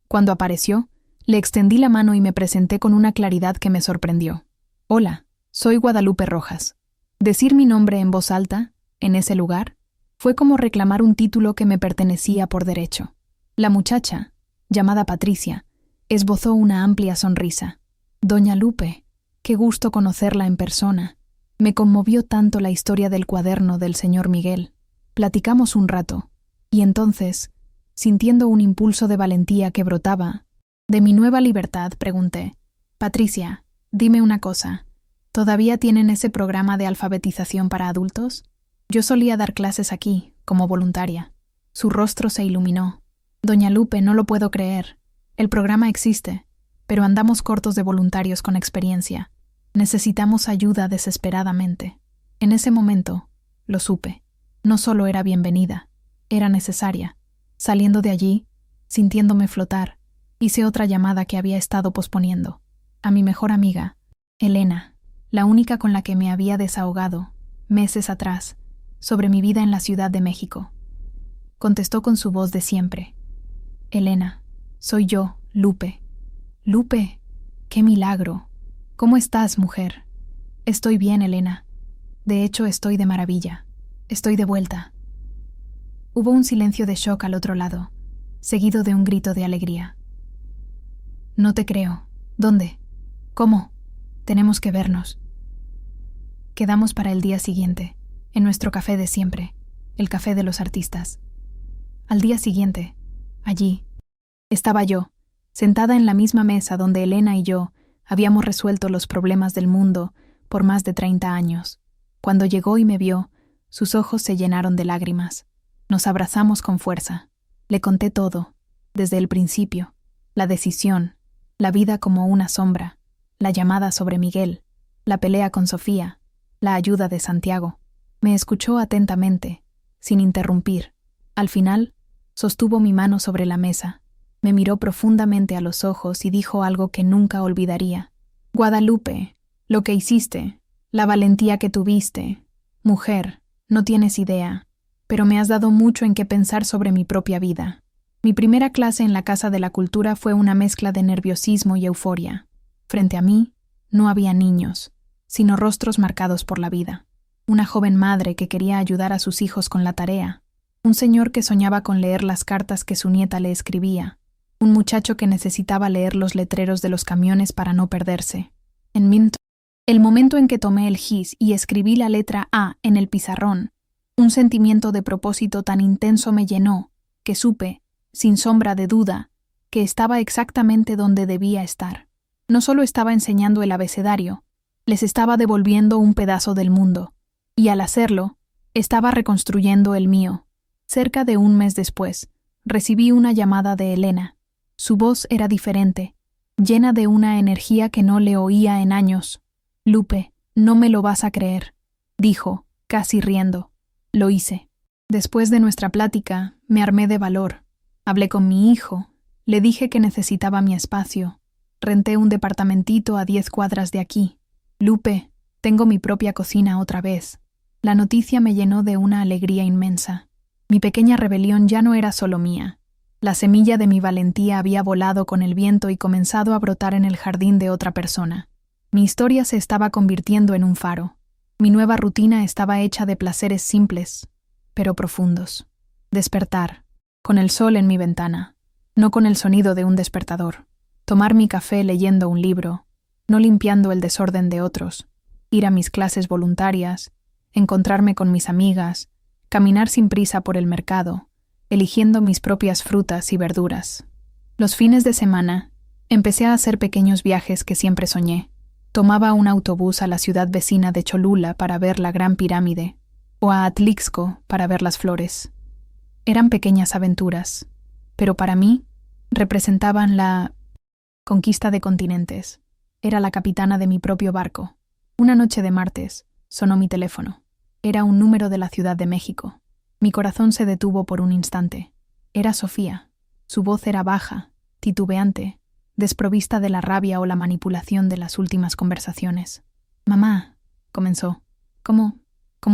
Cuando apareció, le extendí la mano y me presenté con una claridad que me sorprendió. Hola, soy Guadalupe Rojas. Decir mi nombre en voz alta, en ese lugar, Fue como reclamar un título que me pertenecía por derecho. La muchacha, llamada Patricia, esbozó una amplia sonrisa. Doña Lupe, qué gusto conocerla en persona. Me conmovió tanto la historia del cuaderno del señor Miguel. Platicamos un rato, y entonces, sintiendo un impulso de valentía que brotaba de mi nueva libertad, pregunté: Patricia, dime una cosa, ¿todavía tienen ese programa de alfabetización para adultos? Yo solía dar clases aquí, como voluntaria. Su rostro se iluminó. Doña Lupe, no lo puedo creer. El programa existe, pero andamos cortos de voluntarios con experiencia. Necesitamos ayuda desesperadamente. En ese momento, lo supe. No solo era bienvenida, era necesaria. Saliendo de allí, sintiéndome flotar, hice otra llamada que había estado posponiendo. A mi mejor amiga, Elena, la única con la que me había desahogado, meses atrás, sobre mi vida en la Ciudad de México. Contestó con su voz de siempre. Elena, soy yo, Lupe. Lupe, qué milagro. ¿Cómo estás, mujer? Estoy bien, Elena. De hecho, estoy de maravilla. Estoy de vuelta. Hubo un silencio de shock al otro lado, seguido de un grito de alegría. No te creo. ¿Dónde? ¿Cómo? Tenemos que vernos. Quedamos para el día siguiente, en nuestro café de siempre, el café de los artistas. Al día siguiente, allí, estaba yo, sentada en la misma mesa donde Elena y yo habíamos resuelto los problemas del mundo por más de 30 años. Cuando llegó y me vio, sus ojos se llenaron de lágrimas. Nos abrazamos con fuerza. Le conté todo, desde el principio, la decisión, la vida como una sombra, la llamada sobre Miguel, la pelea con Sofía, la ayuda de Santiago. Me escuchó atentamente, sin interrumpir. Al final, sostuvo mi mano sobre la mesa, me miró profundamente a los ojos y dijo algo que nunca olvidaría. Guadalupe, lo que hiciste, la valentía que tuviste, mujer, no tienes idea, pero me has dado mucho en qué pensar sobre mi propia vida. Mi primera clase en la Casa de la Cultura fue una mezcla de nerviosismo y euforia. Frente a mí, no había niños, sino rostros marcados por la vida. Una joven madre que quería ayudar a sus hijos con la tarea. Un señor que soñaba con leer las cartas que su nieta le escribía. Un muchacho que necesitaba leer los letreros de los camiones para no perderse. El momento en que tomé el gis y escribí la letra A en el pizarrón, un sentimiento de propósito tan intenso me llenó, que supe, sin sombra de duda, que estaba exactamente donde debía estar. No solo estaba enseñando el abecedario, les estaba devolviendo un pedazo del mundo, y al hacerlo, estaba reconstruyendo el mío. Cerca de un mes después, recibí una llamada de Elena. Su voz era diferente, llena de una energía que no le oía en años. Lupe, no me lo vas a creer, dijo, casi riendo. Lo hice. Después de nuestra plática, me armé de valor. Hablé con mi hijo, le dije que necesitaba mi espacio. Renté un departamentito a 10 cuadras de aquí. Lupe, tengo mi propia cocina otra vez. La noticia me llenó de una alegría inmensa. Mi pequeña rebelión ya no era solo mía. La semilla de mi valentía había volado con el viento y comenzado a brotar en el jardín de otra persona. Mi historia se estaba convirtiendo en un faro. Mi nueva rutina estaba hecha de placeres simples, pero profundos. Despertar, con el sol en mi ventana, no con el sonido de un despertador. Tomar mi café leyendo un libro, no limpiando el desorden de otros. Ir a mis clases voluntarias, encontrarme con mis amigas, caminar sin prisa por el mercado, eligiendo mis propias frutas y verduras. Los fines de semana, empecé a hacer pequeños viajes que siempre soñé. Tomaba un autobús a la ciudad vecina de Cholula para ver la Gran Pirámide, o a Atlixco para ver las flores. Eran pequeñas aventuras, pero para mí representaban la conquista de continentes. Era la capitana de mi propio barco. Una noche de martes, sonó mi teléfono. Era un número de la Ciudad de México. Mi corazón se detuvo por un instante. Era Sofía. Su voz era baja, titubeante, desprovista de la rabia o la manipulación de las últimas conversaciones. «Mamá», comenzó, ¿Cómo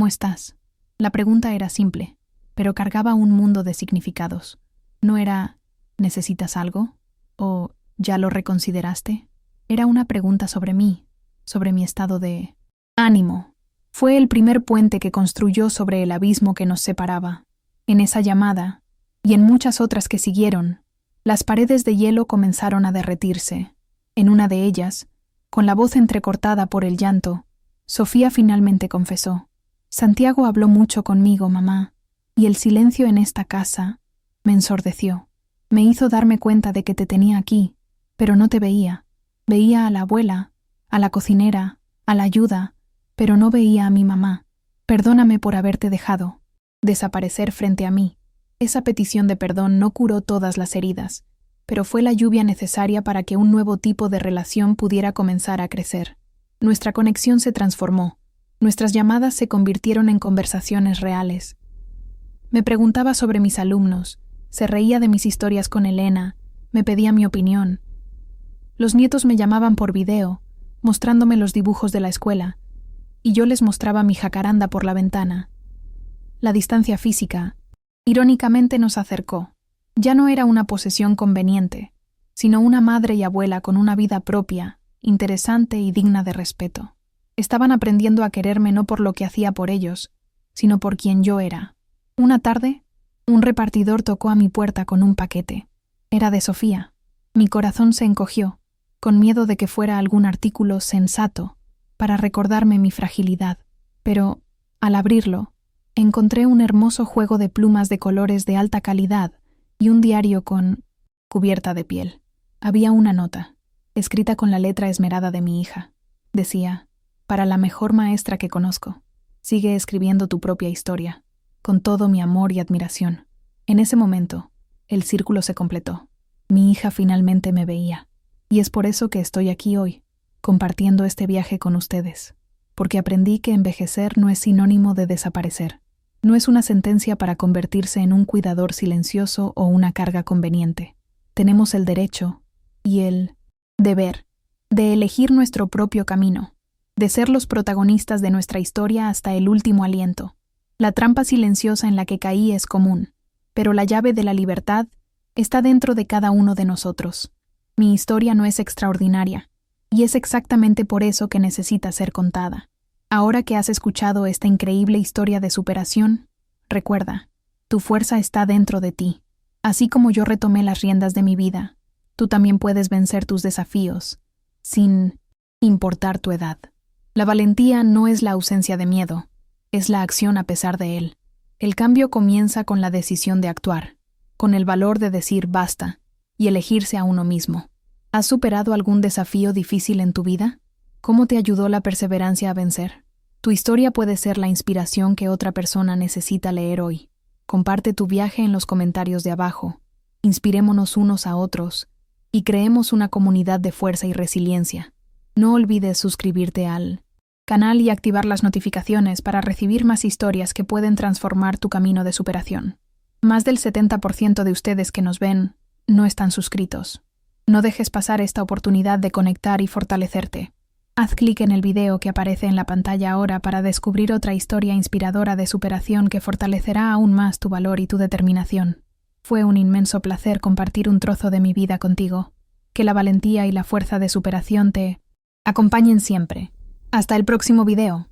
estás?» La pregunta era simple, pero cargaba un mundo de significados. No era «¿necesitas algo?» o «¿ya lo reconsideraste?» Era una pregunta sobre mí, sobre mi estado de ánimo. Fue el primer puente que construyó sobre el abismo que nos separaba. En esa llamada, y en muchas otras que siguieron, las paredes de hielo comenzaron a derretirse. En una de ellas, con la voz entrecortada por el llanto, Sofía finalmente confesó: «Santiago habló mucho conmigo, mamá, y el silencio en esta casa me ensordeció. Me hizo darme cuenta de que te tenía aquí, pero no te veía. Veía a la abuela, a la cocinera, a la ayuda, pero no veía a mi mamá. Perdóname por haberte dejado desaparecer frente a mí». Esa petición de perdón no curó todas las heridas, pero fue la lluvia necesaria para que un nuevo tipo de relación pudiera comenzar a crecer. Nuestra conexión se transformó. Nuestras llamadas se convirtieron en conversaciones reales. Me preguntaba sobre mis alumnos, se reía de mis historias con Elena, me pedía mi opinión. Los nietos me llamaban por video, mostrándome los dibujos de la escuela, y yo les mostraba mi jacaranda por la ventana. La distancia física, irónicamente, nos acercó. Ya no era una posesión conveniente, sino una madre y abuela con una vida propia, interesante y digna de respeto. Estaban aprendiendo a quererme no por lo que hacía por ellos, sino por quien yo era. Una tarde, un repartidor tocó a mi puerta con un paquete. Era de Sofía. Mi corazón se encogió, con miedo de que fuera algún artículo sensato para recordarme mi fragilidad. Pero, al abrirlo, encontré un hermoso juego de plumas de colores de alta calidad y un diario con cubierta de piel. Había una nota, escrita con la letra esmerada de mi hija. Decía: «Para la mejor maestra que conozco, sigue escribiendo tu propia historia, con todo mi amor y admiración». En ese momento, el círculo se completó. Mi hija finalmente me veía, y es por eso que estoy aquí hoy, compartiendo este viaje con ustedes, porque aprendí que envejecer no es sinónimo de desaparecer. No es una sentencia para convertirse en un cuidador silencioso o una carga conveniente. Tenemos el derecho y el deber de elegir nuestro propio camino, de ser los protagonistas de nuestra historia hasta el último aliento. La trampa silenciosa en la que caí es común, pero la llave de la libertad está dentro de cada uno de nosotros. Mi historia no es extraordinaria, y es exactamente por eso que necesita ser contada. Ahora que has escuchado esta increíble historia de superación, recuerda, tu fuerza está dentro de ti. Así como yo retomé las riendas de mi vida, tú también puedes vencer tus desafíos, sin importar tu edad. La valentía no es la ausencia de miedo, es la acción a pesar de él. El cambio comienza con la decisión de actuar, con el valor de decir basta y elegirse a uno mismo. ¿Has superado algún desafío difícil en tu vida? ¿Cómo te ayudó la perseverancia a vencer? Tu historia puede ser la inspiración que otra persona necesita leer hoy. Comparte tu viaje en los comentarios de abajo. Inspirémonos unos a otros y creemos una comunidad de fuerza y resiliencia. No olvides suscribirte al canal y activar las notificaciones para recibir más historias que pueden transformar tu camino de superación. Más del 70% de ustedes que nos ven no están suscritos. No dejes pasar esta oportunidad de conectar y fortalecerte. Haz clic en el video que aparece en la pantalla ahora para descubrir otra historia inspiradora de superación que fortalecerá aún más tu valor y tu determinación. Fue un inmenso placer compartir un trozo de mi vida contigo. Que la valentía y la fuerza de superación te acompañen siempre. Hasta el próximo video.